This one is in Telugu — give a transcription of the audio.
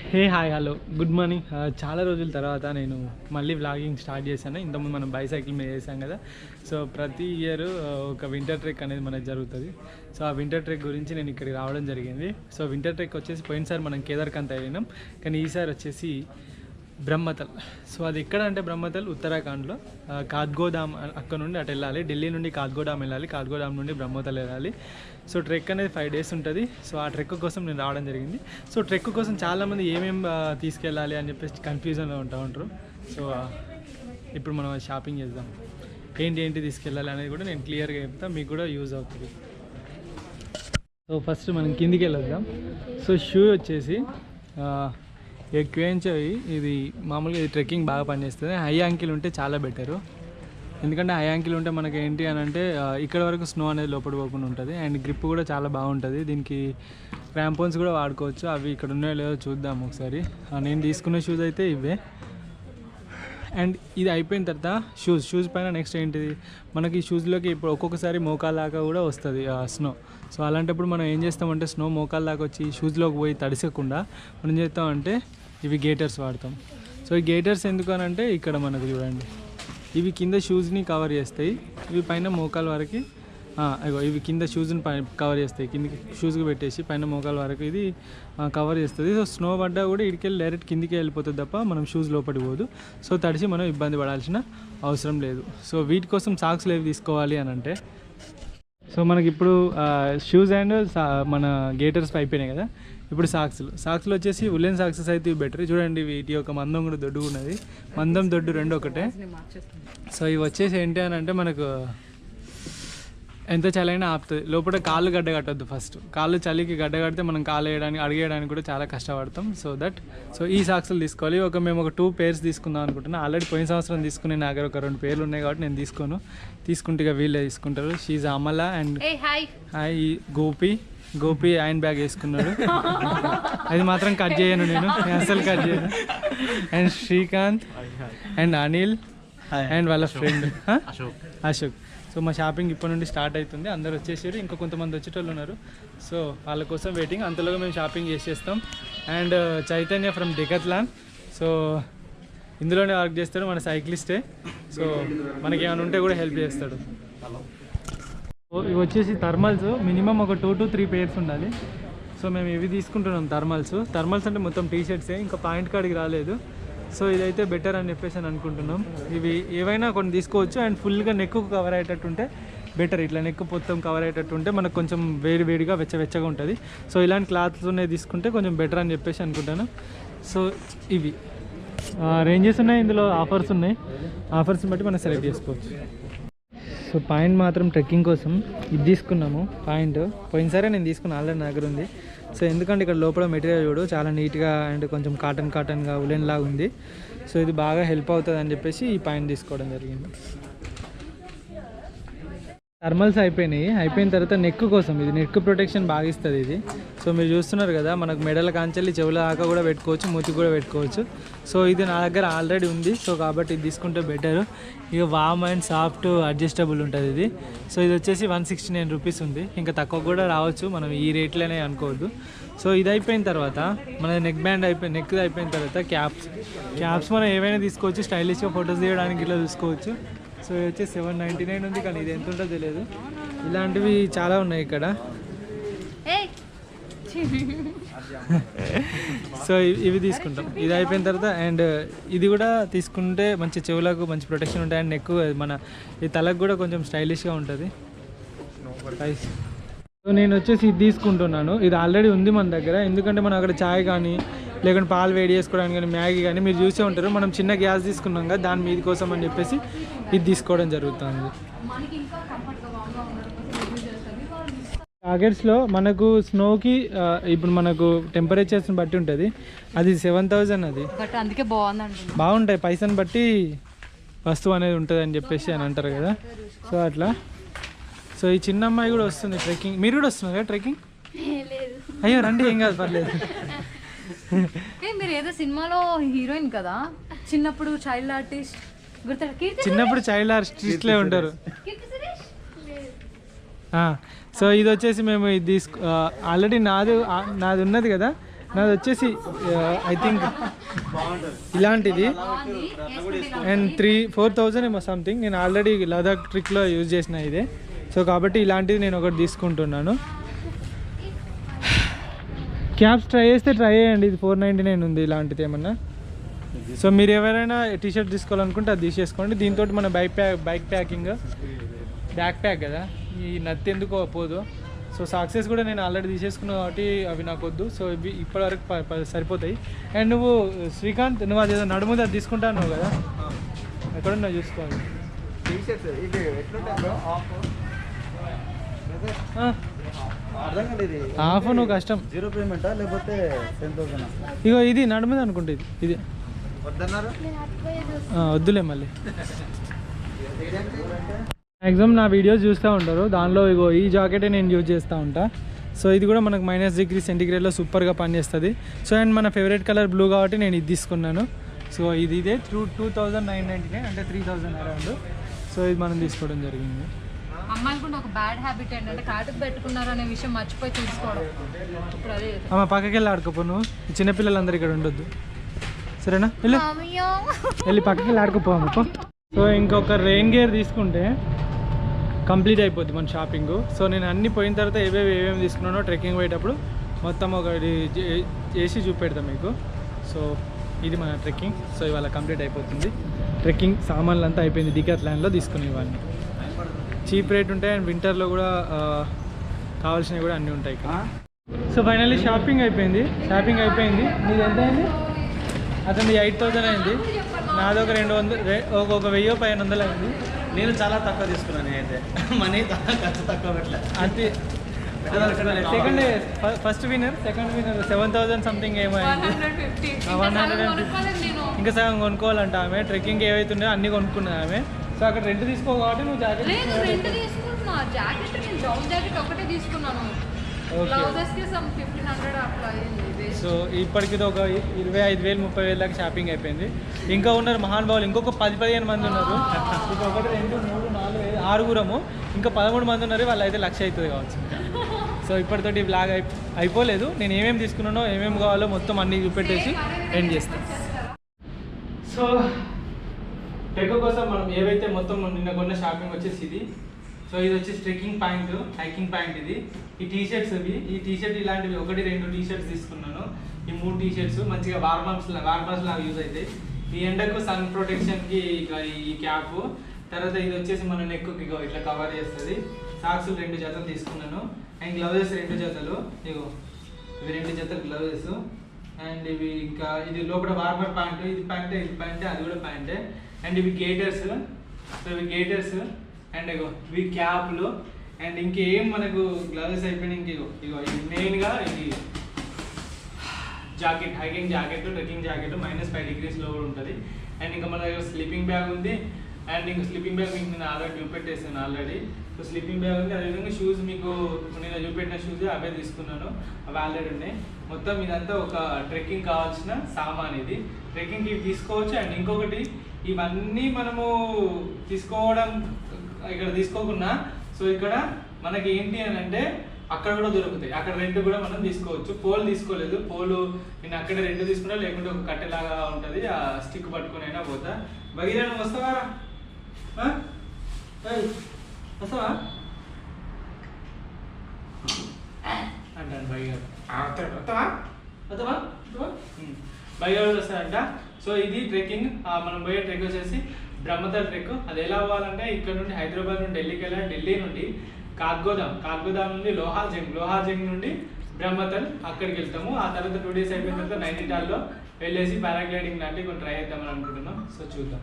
Hey hi hello good morning. చాలా రోజుల తర్వాత నేను మళ్ళీ వ్లాగింగ్ స్టార్ట్ చేశాను. ఇంతకుముందు మనం బైసైకిల్ మీద చేసాం కదా. సో ప్రతి ఇయర్ ఒక వింటర్ ట్రెక్ అనేది మనకు జరుగుతుంది. సో ఆ వింటర్ ట్రెక్ గురించి నేను ఇక్కడికి రావడం జరిగింది. సో వింటర్ ట్రెక్ వచ్చేసి పోయినసారి మనం కేదార్కంత్ వెళ్ళినాం, కానీ ఈసారి వచ్చేసి బ్రహ్మతల్. సో అది ఎక్కడ అంటే బ్రహ్మతల్ ఉత్తరాఖండ్లో కాత్గోదామ్ అక్కడ నుండి అటు వెళ్ళాలి. ఢిల్లీ నుండి కాత్గోదామ్ వెళ్ళాలి, కాత్గోదామ్ నుండి బ్రహ్మతల్ వెళ్ళాలి. సో ట్రెక్ అనేది 5 days ఉంటుంది. సో ఆ ట్రెక్ కోసం నేను రావడం జరిగింది. సో ట్రెక్ కోసం చాలామంది ఏమేమి తీసుకెళ్ళాలి అని చెప్పేసి కన్ఫ్యూజన్లో ఉంటారు. సో ఇప్పుడు మనం షాపింగ్ చేద్దాం. ఏంటి తీసుకెళ్ళాలి అనేది కూడా నేను క్లియర్గా చెప్తాను, మీకు కూడా యూజ్ అవుతుంది. సో ఫస్ట్ మనం కిందికి వెళ్ళొద్దాం. సో షూ వచ్చేసి ఎక్కువ ఇది మామూలుగా ఇది ట్రెక్కింగ్ బాగా పనిచేస్తుంది. హై యాంకిల్ ఉంటే చాలా బెటరు, ఎందుకంటే హై యాంకిల్ ఉంటే మనకి ఏంటి అని అంటే ఇక్కడ వరకు స్నో అనేది లోపల పోకుండా ఉంటుంది. అండ్ గ్రిప్ కూడా చాలా బాగుంటుంది. దీనికి క్రాంపోన్స్ కూడా వాడుకోవచ్చు. అవి ఇక్కడ ఉన్నాయో లేదో చూద్దాం ఒకసారి. నేను తీసుకున్న షూస్ అయితే ఇవే. అండ్ ఇది అయిపోయిన తర్వాత షూస్ పైన నెక్స్ట్ ఏంటిది, మనకి ఈ షూస్లోకి ఇప్పుడు ఒక్కొక్కసారి మోకాల దాకా కూడా వస్తుంది స్నో. సో అలాంటప్పుడు మనం ఏం చేస్తామంటే స్నో మోకాల దాకా వచ్చి షూస్లోకి పోయి తడిసకుండా మనం ఏం చేస్తామంటే ఇవి గేటర్స్ వాడతాం. సో ఈ గేటర్స్ ఎందుకు అని అంటే ఇక్కడ మనకు చూడండి, ఇవి కింద షూస్ని కవర్ చేస్తాయి, ఇవి పైన మోకాల వరకు ఇవి కింద షూస్ని కవర్ చేస్తాయి. కిందికి షూస్కి పెట్టేసి పైన మోకాల వరకు ఇది కవర్ చేస్తుంది. సో స్నో పడ్డా కూడా ఇడికెళ్ళి డైరెక్ట్ కిందికి వెళ్ళిపోతుంది తప్ప మనం షూస్ లోపలికి పోదు. సో తడిసి మనం ఇబ్బంది పడాల్సిన అవసరం లేదు. సో వీటి కోసం సాక్స్లు ఏవి తీసుకోవాలి అని అంటే, సో మనకి ఇప్పుడు షూస్ అండ్ మన గేటర్స్ అయిపోయినాయి కదా. ఇప్పుడు సాక్స్లు వచ్చేసి ఉలెన్ సాక్సెస్ అయితే ఇవి బెటర్. చూడండి వీటి యొక్క మందం కూడా దొడ్డుగా ఉన్నది, మందం దొడ్డు రెండు ఒకటే. సో ఇవి వచ్చేసి ఏంటి అని అంటే మనకు ఎంత చలైనా ఆపుతుంది. లోపల కాళ్ళు గడ్డ కట్టద్దు. ఫస్ట్ కాళ్ళు చలికి గడ్డ కడితే మనం కాలు వేయడానికి అడిగేయడానికి కూడా చాలా కష్టపడతాం. సో ఈ సాక్స్లు తీసుకోవాలి. మేము ఒక 2 pairs తీసుకుందాం అనుకుంటున్నాను. ఆల్రెడీ పోయిన సంవత్సరం తీసుకునే నా దగ్గర ఒక 2 పేర్లు ఉన్నాయి కాబట్టి నేను తీసుకుంటే వీళ్ళే తీసుకుంటారు. She's Amala and hi Gopi hand bag వేసుకున్నాడు. అది మాత్రం కట్ చేయను, నేను అసలు కట్ చేయను. And Srikanth and Anil and వాళ్ళ ఫ్రెండ్ అశోక్. సో మా షాపింగ్ ఇప్పటి నుండి స్టార్ట్ అవుతుంది. అందరు వచ్చేసారు, ఇంకా కొంతమంది వచ్చేటోళ్ళు ఉన్నారు. సో వాళ్ళ కోసం వెయిటింగ్. అంతలోగా మేము షాపింగ్ చేసేస్తాం. And Chaitanya from Decathlon, so ఇందులోనే వర్క్ చేస్తాడు, మన సైక్లిస్టే. సో మనకి ఏమైనా ఉంటే కూడా హెల్ప్ చేస్తాడు. ఇవి వచ్చేసి థర్మల్స్, మినిమం ఒక 2 to 3 pairs ఉండాలి. సో మేము ఇవి తీసుకుంటున్నాం థర్మల్స్ అంటే మొత్తం టీషర్ట్సే, ఇంకా పాయింట్ కాడికి రాలేదు. సో ఇదైతే బెటర్ అని చెప్పేసి అని అనుకుంటున్నాం. ఇవి ఏవైనా కొన్ని తీసుకోవచ్చు. అండ్ ఫుల్గా నెక్కు కవర్ అయ్యేటట్టు ఉంటే బెటర్. ఇట్లా నెక్ మొత్తం కవర్ అయ్యేటట్టు ఉంటే మనకు కొంచెం వేడిగా వెచ్చగా ఉంటుంది. సో ఇలాంటి క్లాత్స్ ఉన్నాయి తీసుకుంటే కొంచెం బెటర్ అని చెప్పేసి అనుకుంటాను. సో ఇవి రేంజెస్ ఉన్నాయి, ఇందులో ఆఫర్స్ ఉన్నాయి. ఆఫర్స్ని బట్టి మనం సెలెక్ట్ చేసుకోవచ్చు. సో పాయింట్ మాత్రం ట్రెక్కింగ్ కోసం ఇది తీసుకున్నాము. పాయింట్ పోయినసారే నేను తీసుకున్నాను, ఆల్రెడీ నా దగ్గర ఉంది. సో ఎందుకంటే ఇక్కడ లోపల మెటీరియల్ చూడు చాలా నీట్గా అండ్ కొంచెం కాటన్గా ఉలెన్ లాగా ఉంది. సో ఇది బాగా హెల్ప్ అవుతుంది అని చెప్పేసి ఈ పాయింట్ తీసుకోవడం జరిగింది. థర్మల్స్ అయిపోయిన తర్వాత నెక్ కోసం, ఇది నెక్ ప్రొటెక్షన్ బాగా ఇస్తుంది ఇది. సో మీరు చూస్తున్నారు కదా, మనకు మెడల కాంచెల్లి చెవుల దాకా కూడా పెట్టుకోవచ్చు, మూతికి కూడా పెట్టుకోవచ్చు. సో ఇది నా దగ్గర ఆల్రెడీ ఉంది. సో కాబట్టి ఇది తీసుకుంటే బెటర్. ఇక వామ్ అండ్ సాఫ్ట్ అడ్జస్టబుల్ ఉంటుంది ఇది. సో ఇది వచ్చేసి 169 rupees ఉంది. ఇంకా తక్కువ కూడా రావచ్చు, మనం ఈ రేట్లోనే అనుకోవద్దు. సో ఇది అయిపోయిన తర్వాత మన నెక్ అయిపోయిన తర్వాత క్యాప్స్ మనం ఏవైనా తీసుకోవచ్చు. స్టైలిష్గా ఫొటోస్ తీయడానికి ఇట్లా చూసుకోవచ్చు. సో ఇది వచ్చి 799 ఉంది, కానీ ఇది ఎంత ఉంటుందో తెలియదు. ఇలాంటివి చాలా ఉన్నాయి ఇక్కడ. సో ఇవి తీసుకుంటాం. ఇది అయిపోయిన తర్వాత అండ్ ఇది కూడా తీసుకుంటే మంచి చెవులకు మంచి ప్రొటెక్షన్ ఉంటాయి. అండ్ నెక్ మన ఈ తలకు కూడా కొంచెం స్టైలిష్గా ఉంటుంది. సో నేను వచ్చేసి ఇది తీసుకుంటున్నాను. ఇది ఆల్రెడీ ఉంది మన దగ్గర, ఎందుకంటే మనం అక్కడ చాయ్ కానీ లేకుంటే పాలు వేడి చేసుకోవడానికి కానీ మ్యాగీ కానీ మీరు చూసే ఉంటారు. మనం చిన్న గ్యాస్ తీసుకున్నాం కదా, దాని మీద కోసం అని చెప్పేసి ఇది తీసుకోవడం జరుగుతుంది. జాకెట్స్లో మనకు స్నోకి ఇప్పుడు మనకు టెంపరేచర్స్ని బట్టి ఉంటుంది. అది 7000 అది, అందుకే బాగుంటాయి. పైసని బట్టి వస్తువు అనేది ఉంటుంది అని చెప్పేసి అని అంటారు కదా. సో అట్లా. సో ఈ చిన్న అమ్మాయి కూడా వస్తుంది ట్రెక్కింగ్. మీరు కూడా వస్తున్నారు కదా ట్రెక్కింగ్? అయ్యో రండి, ఏం కాదు, పర్లేదు. మీరు ఏదో సినిమాలో హీరోయిన్ కదా, చిన్నప్పుడు చైల్డ్ ఆర్టిస్ట్లే ఉంటారు. సో ఇది వచ్చేసి మేము ఇది ఆల్రెడీ నాది ఉన్నది కదా, నాది వచ్చేసి ఐ థింక్ ఇలాంటిది అండ్ 4,000 ఏమో సంథింగ్. నేను ఆల్రెడీ లదాఖ్ ట్రిక్లో యూజ్ చేసిన ఇదే. సో కాబట్టి ఇలాంటిది నేను ఒకటి తీసుకుంటున్నాను. క్యాప్స్ ట్రై చేస్తే ట్రై చేయండి, ఇది 499 ఉంది ఇలాంటిది ఏమన్నా. సో మీరు ఎవరైనా టీషర్ట్ తీసుకోవాలనుకుంటే అది తీసేసుకోండి. దీంతో మన బైక్ ప్యాకింగ్ బ్యాక్ ప్యాక్ కదా, ఈ నత్తి ఎందుకో పోదు. సో సాక్సెస్ కూడా నేను ఆల్రెడీ తీసేసుకున్నాను కాబట్టి అవి నాకు వద్దు. సో ఇవి ఇప్పటివరకు సరిపోతాయి. అండ్ నువ్వు శ్రీకాంత్, నువ్వు అది ఏదో నడుముది అది తీసుకుంటాను నువ్వు కదా, ఎక్కడున్నా చూసుకోవాలి. హాఫ్ నువ్వు కష్టం. 0 పేమెంటా లేకపోతే 10,000? ఇగో ఇది నడుముది అనుకుంటే ఇది వద్దన్నారు, వద్దులే మళ్ళీ. మ్యాక్సిమం నా వీడియోస్ చూస్తూ ఉంటారు, దానిలో ఇగో ఈ జాకెటే నేను యూజ్ చేస్తూ ఉంటా. సో ఇది కూడా మనకు -°C సూపర్గా పనిచేస్తుంది. సో అండ్ మన ఫేవరెట్ కలర్ బ్లూ కాబట్టి నేను ఇది తీసుకున్నాను. సో ఇదే 2,999 అంటే 3,000 అరౌండ్. సో ఇది మనం తీసుకోవడం జరిగింది. అమ్మాయిలు కూడా ఒక బ్యాడ్ హ్యాబిట్ ఏంటంటే కాటుకు పెట్టుకున్నారు అనే విషయం మర్చిపోయి తీసుకోవడం. ఇప్పుడు అదే అమ్మ పక్కకి వెళ్ళి ఆడుకోపో, నువ్వు చిన్నపిల్లలందరూ ఇక్కడ ఉండొద్దు సరేనా, వెళ్ళి పక్కకి వెళ్ళి ఆడుకోపో అమ్మపో. సో ఇంకొక రెయిన్ గేర్ తీసుకుంటే కంప్లీట్ అయిపోద్ది మన షాపింగ్. సో నేను అన్నీ పోయిన తర్వాత ఏమేమి తీసుకున్నానో ట్రెక్కింగ్ పోయేటప్పుడు మొత్తం ఒకటి చేసి చూపెడతాను మీకు. సో ఇది మన ట్రెక్కింగ్. సో ఇవాళ కంప్లీట్ అయిపోతుంది ట్రెక్కింగ్. సామాన్లు అంతా అయిపోయింది. డికాథ్లాన్లో తీసుకునే ఇవన్నీ చీప్ రేట్ ఉంటాయి అండ్ వింటర్లో కూడా కావాల్సినవి కూడా అన్నీ ఉంటాయి ఇక్కడ. సో ఫైనల్లీ షాపింగ్ అయిపోయింది. నీది ఎంత అయింది? అతను 8,000 అయింది. నాది ఒక 200, ఒక 1,500 అయింది. నేను చాలా తక్కువ తీసుకున్నాను. అయితే మనీ ఖర్చు తక్కువ పెట్టలేదు. అంతే. Second first winner, second winner 7,000 something ఏమో అయింది. 150 ఇంకా సగం కొనుక్కోవాలంట ఆమె. ట్రెక్కింగ్ ఏవైతుండే అన్నీ కొనుక్కున్నది ఆమె. సో అక్కడ రెంట్ తీసుకో కాబట్టి నువ్వు జాకెట్ ఒకటే తీసుకున్నాను. సో ఇప్పటికి ఒక 25,000 30,000 దాకా షాపింగ్ అయిపోయింది. ఇంకా ఉన్నారు మహానుభావులు, ఇంకొక 10-15 మంది ఉన్నారు. ఇంకా 1 2 3 4 5 6 ఇంకా 13 మంది ఉన్నారు. వాళ్ళు అయితే 1,00,000 అవుతుంది కావచ్చు. సో ఇప్పటితోటి బ్లాగ్ అయిపోలేదు. నేను ఏమేమి తీసుకున్నానో ఏమేమి కావాలో మొత్తం అన్నీ చూపెట్టేసి ఎండ్ చేస్తాను. సో టెక్కో కోసం మనం ఏవైతే మొత్తం నిన్న కొన్న షాపింగ్ వచ్చేసి ఇది. సో ఇది వచ్చేసి ట్రెక్కింగ్ ప్యాంట్, హైకింగ్ ప్యాంట్. ఇది ఈ టీషర్ట్స్ ఈ టీషర్ట్ ఇలాంటివి 1-2 టీషర్ట్స్ తీసుకున్నాను. ఈ 3 టీషర్ట్స్ మంచిగా వార్మర్స్ లాగా యూజ్ అవుతాయి. ఈ ఎండకు సన్ ప్రొటెక్షన్కి ఈ క్యాప్. తర్వాత ఇది వచ్చేసి మన నెక్కి ఇట్లా కవర్ చేస్తుంది. సాక్స్ 2 జతలు తీసుకున్నాను. అండ్ గ్లౌజెస్ 2 జతలు. ఇగో ఇవి 2 జతలు గ్లౌజెస్. అండ్ ఇవి ఇంకా ఇది లోపల వార్మర్ ప్యాంట్. ఇది ప్యాంటే అది కూడా ప్యాంటే. అండ్ ఇవి గేటర్స్. సో ఇవి గేటర్స్ అండ్ ఇవి క్యాప్లు. అండ్ ఇంకేం మనకు గ్లౌజెస్ అయిపోయినాయి. ఇగో ఇది మెయిన్గా ఇది jacket, hiking jacket, trekking jacket -5 కూడా ఉంటుంది. అండ్ ఇంకా మన దగ్గర స్లీపింగ్ బ్యాగ్ ఉంది. అండ్ ఇంకా స్లీపింగ్ బ్యాగ్ మీకు నేను ఆల్రెడీ చూపెట్టేసాను ఆల్రెడీ. సో స్లీపింగ్ బ్యాగ్ ఉంది. అదేవిధంగా షూస్ మీకు నేను చూపెట్టిన షూస్ అవే తీసుకున్నాను, అవి ఆల్రెడీ ఉన్నాయి. మొత్తం ఇదంతా ఒక ట్రెక్కింగ్ కావాల్సిన సామాన్. ఇది ట్రెక్కింగ్కి తీసుకోవచ్చు. అండ్ ఇంకొకటి ఇవన్నీ మనము తీసుకోవడం ఇక్కడ తీసుకోకుండా, సో ఇక్కడ మనకి ఏంటి అని అంటే అక్కడ కూడా దొరుకుతాయి. అక్కడ రెంట్ కూడా మనం తీసుకోవచ్చు. పోల్ తీసుకోలేదు. పోలు నేను అక్కడ రెంట్ తీసుకున్నా, లేకుంటే ఒక కట్టెలాగా ఉంటుంది, ఆ స్టిక్ పట్టుకుని అయినా పోతా. బగిరా నువ్వు వస్తావా? వస్తావా అంటాను బైగారు. బైగారు వస్తాడంట. సో ఇది ట్రెక్కింగ్. మనం పోయే ట్రెక్ వచ్చేసి బ్రహ్మతల్ ట్రెక్. అది ఎలా అవ్వాలంటే ఇక్కడ నుండి హైదరాబాద్ నుండి ఢిల్లీకి వెళ్ళాలి. ఢిల్లీ నుండి కాత్గోదాం నుండి లోహాజంగ్ నుండి బ్రహ్మతల్ అక్కడికి వెళ్తాము. ఆ తర్వాత 2 days అయిపోయిన తర్వాత నైనిటాల్లో వెళ్ళేసి పారాగ్లైడింగ్ లాంటివి కొన్ని ట్రై చేద్దామని అనుకుంటున్నాం. సో చూద్దాం.